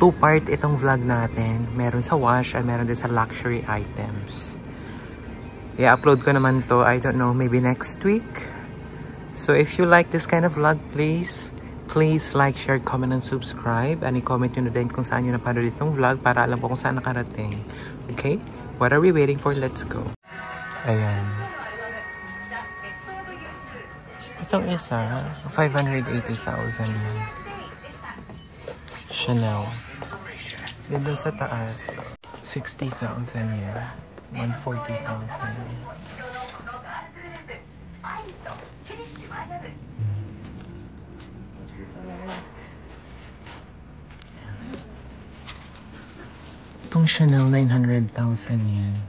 two-part itong vlog natin. Meron sa wash at meron din sa luxury items. I-upload ko naman to, I don't know, maybe next week. So if you like this kind of vlog, please like, share, comment, and subscribe. And i-comment nyo na din kung saan nyo napanood itong vlog para alam ko kung saan nakarating. Okay? What are we waiting for? Let's go. Ayan. Itong isa, 580,000 yan. Chanel. Dito sa taas, 60,000 yan. 140,000 yan. Itong Chanel, 900,000 yan.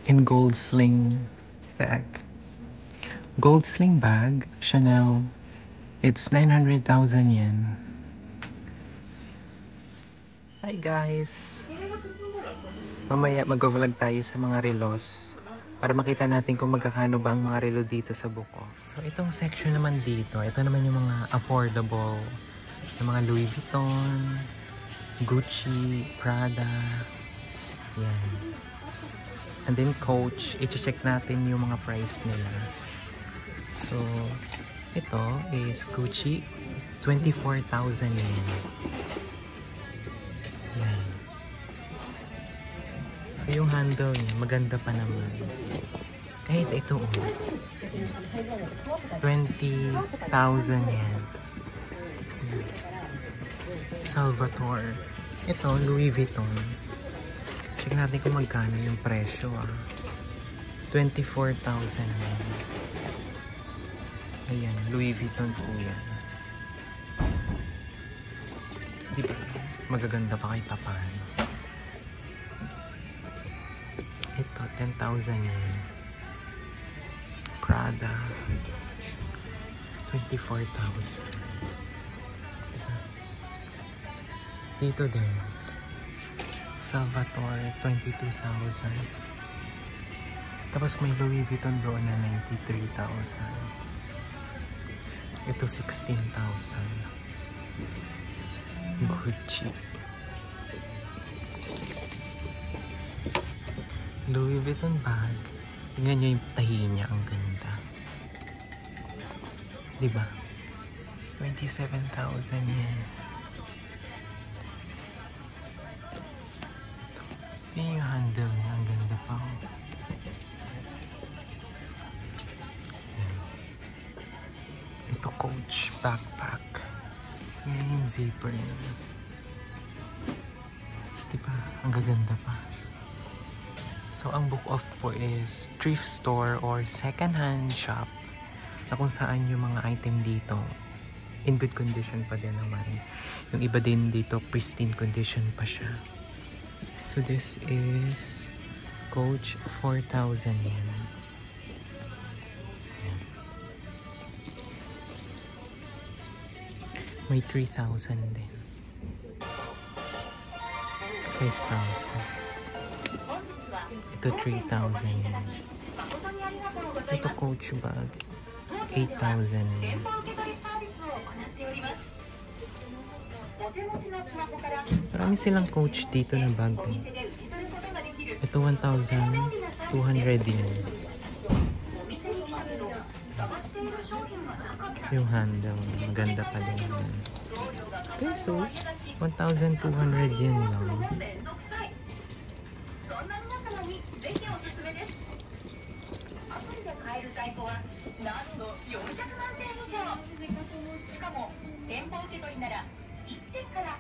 In gold sling bag. Gold sling bag, Chanel. It's 900,000 yen. Hi guys! Mamaya mag-vlog tayo sa mga relos para makita natin kung magkakano ba ang mga relo dito sa buko. So itong section naman dito, ito naman yung mga affordable. Yung mga Louis Vuitton, Gucci, Prada. Yan. And then Coach, i-check natin yung mga price nila. So, ito is Gucci, 24,000 yen. Yan. So, yung handle niya, maganda pa naman. Kahit ito, 20,000 yen. Salvatore. Ito, Louis Vuitton. Check natin kung magkano yung presyo 24,000 yan. Ayan, Louis Vuitton po yan. Diba? Magaganda pa kahit paano. Ito, 10,000 yan. Prada, 24,000. Diba? Dito din. Salvatore, 22,000. Tapos may Louis Vuitton doon na 93,000. Ito 16,000. Gucci. Louis Vuitton bag. Tingnan nyo yung tahi niya. Ang ganda. Diba? 27,000 yan. Yung handle niya, ang ganda pa. Ito Coach backpack. Yan yung zipper niya. Diba? Ang gaganda pa. So, ang book off po is thrift store or second-hand shop na kung saan yung mga item dito in good condition pa din naman. Yung iba din dito, pristine condition pa siya. So this is Coach 4,000 yen. May 3,000 din. 5,000. Ito 3,000 yen. Ito Coach bag. 8,000 yen. Marami silang Coach dito na bag. Ito 1,200 yen. Yung handle, maganda pa din yan. Okay, so 1,200 yen lang.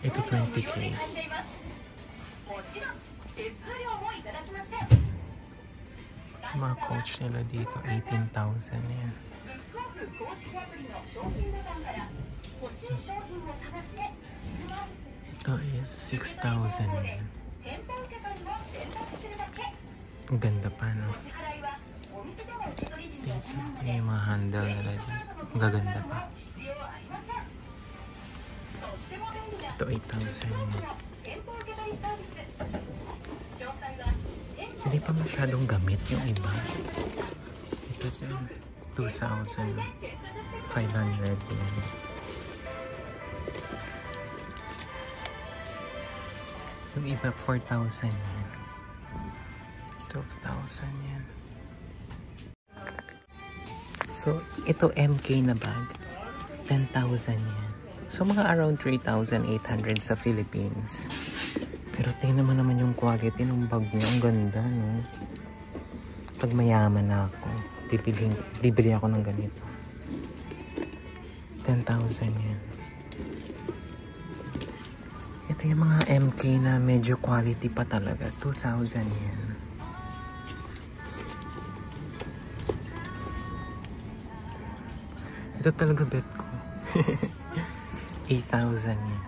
Ito 20K. Mga Coach nila dito, 18,000 yan. Ito is 6,000 yan. Ang ganda pa, no? Dito, yung mga handle nila dito. Ang gaganda pa. Ito 8,000. Hindi pa masyadong gamit yung iba. Ito dyan, 2,500 yan. Yung iba, 4,000 yan. 12,000 yan. So, ito MK na bag. 10,000 yan. So, mga around 3,800 sa Philippines. Pero tingnan mo naman yung quality ng bag niya. Ang ganda, no? Pag mayaman na ako, bibili ako ng ganito. 10,000 yan. Ito yung mga MK na medyo quality pa talaga. 2,000 yan. Ito talaga bet ko. 8,000 yan.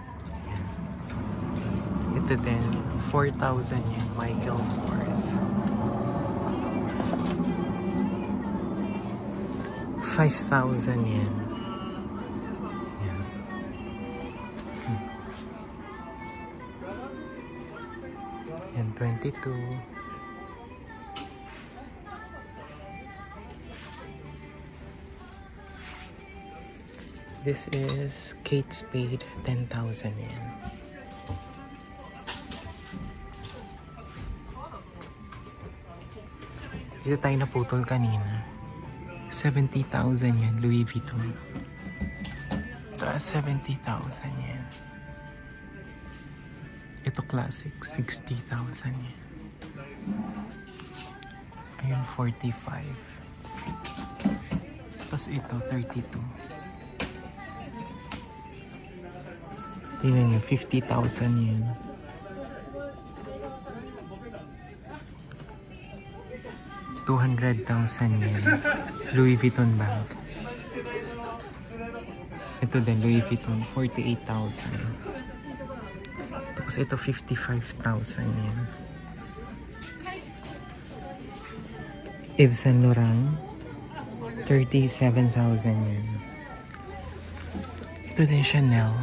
Ito din, 4,000 yan. Michael Kors. 5,000 yan. Yan. Yan, 22. This is Kate Spade, 10,000 yen. Dito tayo naputol kanina. 70,000 yen, Louis Vuitton. 70,000 yen. Ito classic, 60,000 yen. Ayun, 45. Tapos ito, 32. Tingnan nyo, 50,000 yen. $200,000 yen. Louis Vuitton bag. Ito din, Louis Vuitton, 48,000. Tapos ito, 55,000 yen. Yves Saint Laurent, 37,000 yen. Ito din, Chanel.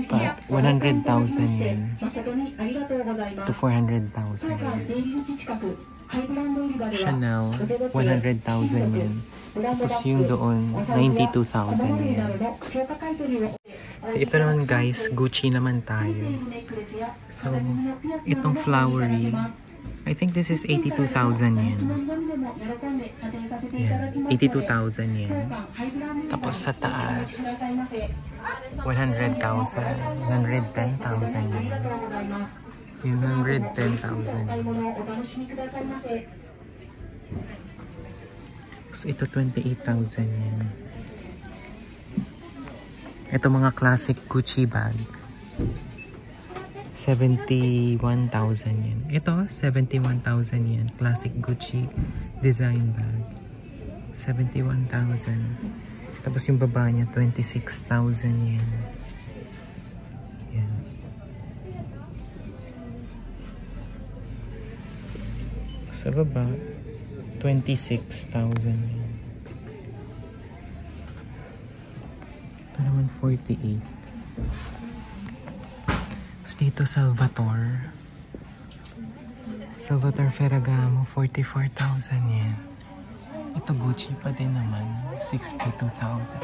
But 100,000 yen to 400,000 yen. Chanel, 100,000 yen. Tapos yung doon, 92,000 yen. So ito naman guys, Gucci naman tayo. So, itong flowery, I think this is 82,000 yen. Yan, 82,000 yen. Tapos sa taas, 100,000, 110,000 yen. Yung 110,000. So ito 28,000 yen. Ito mga classic Gucci bag. 71,000 yen. Ito, 71,000 yen. Classic Gucci design bag. 71,000. Tapos yung baba niya, 26,000 yen. Yan. Sa baba, 26,000 yen. Ito naman, 48. Dito Salvatore Ferragamo, 44,000 yen. Ito Gucci pa din naman, 62,000.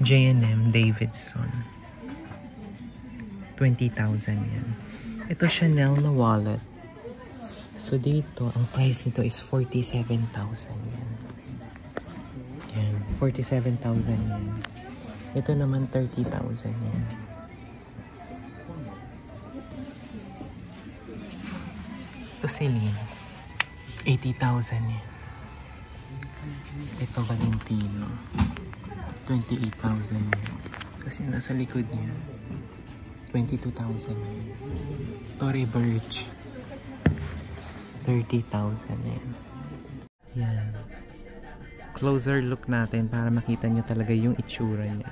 J&M Davidson, 20,000 yen. Ito Chanel na wallet. So dito, ang price nito is 47,000 yen. Yan, 47,000 yen. Ito naman 30,000 yen. Ito Celine, 80,000 yen. Ito Valentino, 28,000 yen. Kasi nasa likod niya, 22,000 yen. Tory Burch, 30,000 yen. Yan. Closer look natin para makita nyo talaga yung itsura niya.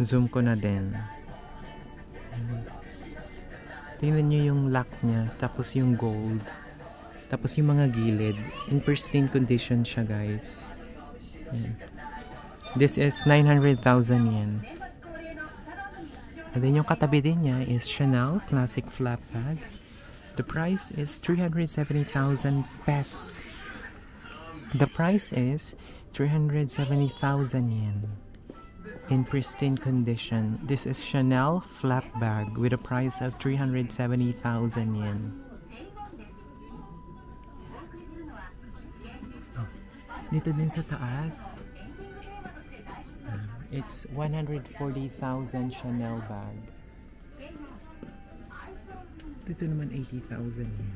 Zoom ko na din. Tingnan nyo yung lock niya, tapos yung gold, tapos yung mga gilid. In pristine condition siya guys. Yan. This is 900,000 yen. And then yung katabi din niya is Chanel Classic Flap Bag. The price is 370,000 pesos. The price is 370,000 yen. In pristine condition. This is Chanel Flap Bag with a price of 370,000 yen. Dito din sa taas, it's 140,000 Chanel bag. Dito naman 80,000 yen.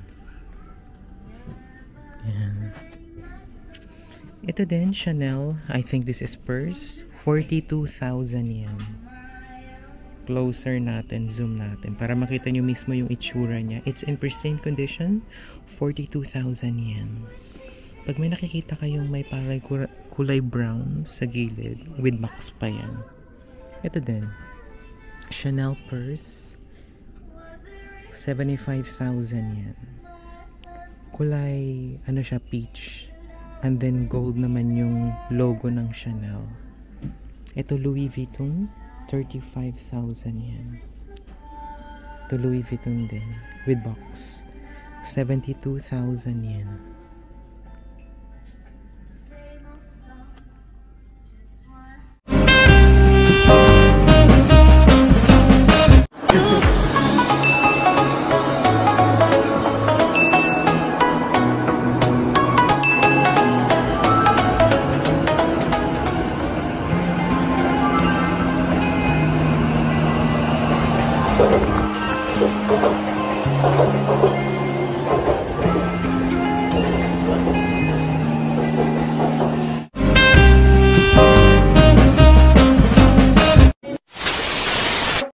Yan. Ito din, Chanel, I think this is purse, 42,000 yen. Closer natin, zoom natin, para makita nyo mismo yung itsura niya. It's in pristine condition, 42,000 yen. Pag may nakikita kayong may palay kulay brown sa gilid, with box pa yan. Ito din, Chanel purse, 75,000 yen. Kulay, ano siya, peach. And then gold naman yung logo ng Chanel. Ito Louis Vuitton, 35,000 yen. Ito Louis Vuitton din, with box, 72,000 yen.